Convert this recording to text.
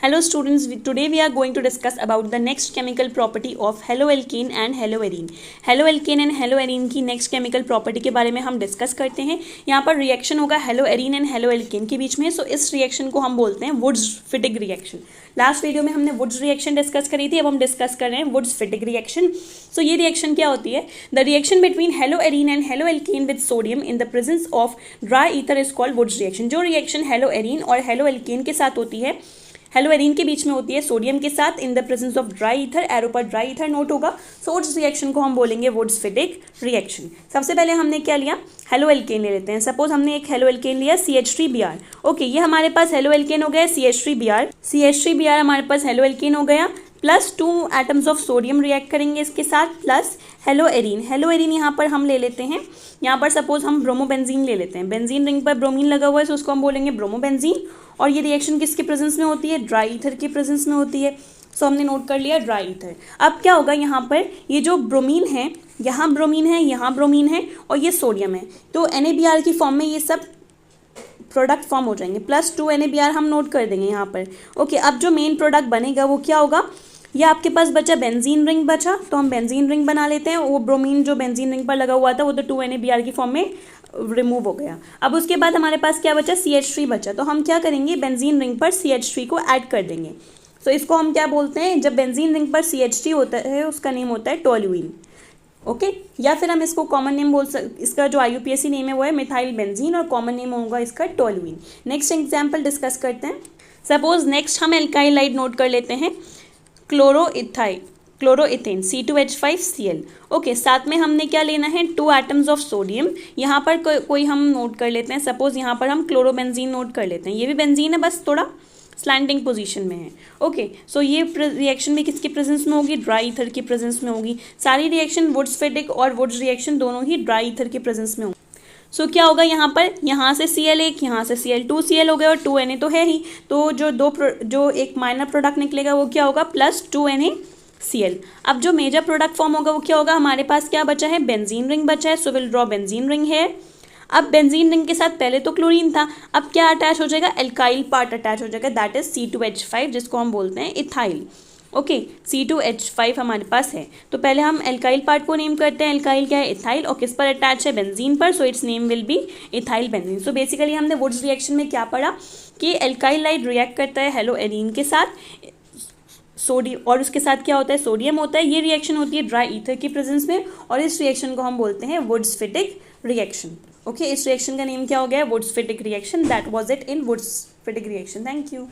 Hello students, today we are going to discuss about the next chemical property of haloalkane and haloarine. haloalkane and haloarine की next chemical property के बारे में हम discuss करते हैं. यहाँ पर reaction होगा haloarine and haloalkane के बीच में. So इस reaction को हम बोलते हैं Woods-Fittig reaction. लास्ट वीडियो में हमने वुड्स रिएक्शन डिस्कस करी थी, अब हम डिस्कस कर रहे हैं वुड्स फिटिग रिएक्शन. सो ये रिएक्शन क्या होती है? The reaction between haloarene and haloalkane with sodium in the presence of dry ether is called Wurtz reaction. जो रिएक्शन हेलोएरीन और हेलोएल्केन के साथ होती है, हेलोएरीन के बीच में होती है सोडियम के साथ in the presence of dry ether, arrow पर ड्राई ईथर नोट होगा. सो उस रिएक्शन को हम बोलेंगे वुड्स फिटिग रिएक्शन. सबसे पहले हमने क्या लिया? हेलोएल्केन ले लेते हैं. सपोज हमने एक हेलोएल्केन लिया CH3Br. ओके, ये हमारे पास हेलोएल्केन हो गया CH3Br. CH3Br हमारे पास हेलोएल्केन हो गया, plus 2 atoms of sodium react करेंगे इसके साथ, प्लस हेलोएरीन. हेलोएरीन यहाँ पर हम ले लेते हैं, यहाँ पर सपोज हम ब्रोमोबेंजीन ले लेते हैं. बेंजीन रिंग पर ब्रोमीन लगा हुआ है, तो उसको हम बोलेंगे ब्रोमोबेंजीन. और ये रिएक्शन किसके प्रेजेंस में होती है? ड्राई ईथर के प्रेजेंस में होती है. सो हमने नोट कर लिया ड्राई ईथर. अब क्या होगा यहाँ पर? ये जो ब्रोमीन है, यहाँ ब्रोमीन है, यहाँ ब्रोमीन है और ये सोडियम है, तो NaBr की फॉर्म में ये सब प्रोडक्ट फॉर्म हो जाएंगे. प्लस 2 NaBr हम नोट कर देंगे यहाँ पर. ओके, अब जो मेन प्रोडक्ट बनेगा वो क्या होगा? ये आपके पास बचा बेंजीन रिंग बचा, तो हम बेंजीन रिंग बना लेते हैं. वो ब्रोमीन जो बेंजीन रिंग पर लगा हुआ था वो तो 2 NaBr की फॉर्म में रिमूव हो गया. अब उसके बाद हमारे पास क्या बचा? CH3 बचा. तो हम क्या करेंगे? बेंजीन रिंग पर CH3 को ऐड कर देंगे. तो इसको हम क्या बोलते हैं? जब बेंजीन रिंग पर CH3 होता है उसका नेम होता है टोल्यूइन. ओके, या फिर हम इसको कॉमन नेम बोल सकते, इसका जो IUPAC नेम है वो है मिथाइल बेंजीन और कॉमन नेम होगा इसका टोल्यूइन. नेक्स्ट एग्जाम्पल डिस्कस करते हैं. सपोज नेक्स्ट हम एल्काइलाइड नोट कर लेते हैं, क्लोरोइथेन C2H5Cl. ओके, साथ में हमने क्या लेना है? 2 एटम्स ऑफ सोडियम. यहाँ पर कोई हम नोट कर लेते हैं. सपोज यहाँ पर हम क्लोरोबेंजीन नोट कर लेते हैं. ये भी बेंजीन है, बस थोड़ा स्लैंडिंग पोजीशन में है. ओके, सो ये रिएक्शन भी किसके प्रेजेंस में होगी? ड्राई ईथर के प्रेजेंस में होगी. सारी रिएक्शन वुड्स फिटिग और वुड्स रिएक्शन दोनों ही ड्राई ईथर के प्रेजेंस में होगी. सो क्या होगा यहाँ पर? यहाँ से Cl1, यहाँ से Cl2Cl हो गया और 2 Na तो है ही. तो जो एक माइनर प्रोडक्ट निकलेगा वो क्या होगा? Plus 2 NaCl. अब जो मेजर प्रोडक्ट फॉर्म होगा वो क्या होगा? हमारे पास क्या बचा है? बेंजीन रिंग बचा है. So will draw benzene ring है. अब बेंजीन रिंग के साथ पहले तो क्लोरीन था, अब क्या अटैच हो जाएगा? एल्काइल पार्ट अटैच हो जाएगा, दैट इज C2H5, जिसको हम बोलते हैं इथाइल. ओके, C2H5 हमारे पास है. तो पहले हम एल्काइल पार्ट को नेम करते हैं. एल्काइल क्या है? इथाइल. और किस पर अटैच है? बेंजीन पर. So it's name will be ethyl benzene. So basically हमने वुड्स रिएक्शन में क्या पढ़ा कि एल्काइलाइड रिएक्ट करता है हेलोएरीन के साथ सोडियम, और उसके साथ क्या होता है? सोडियम होता है. ये रिएक्शन होती है ड्राई ईथर की प्रेजेंस में और इस रिएक्शन को हम बोलते हैं वुड्स फिटिग रिएक्शन. ओके, इस रिएक्शन का नेम क्या हो गया? Wurtz Fittig reaction. That was it in Wurtz Fittig reaction. Thank you.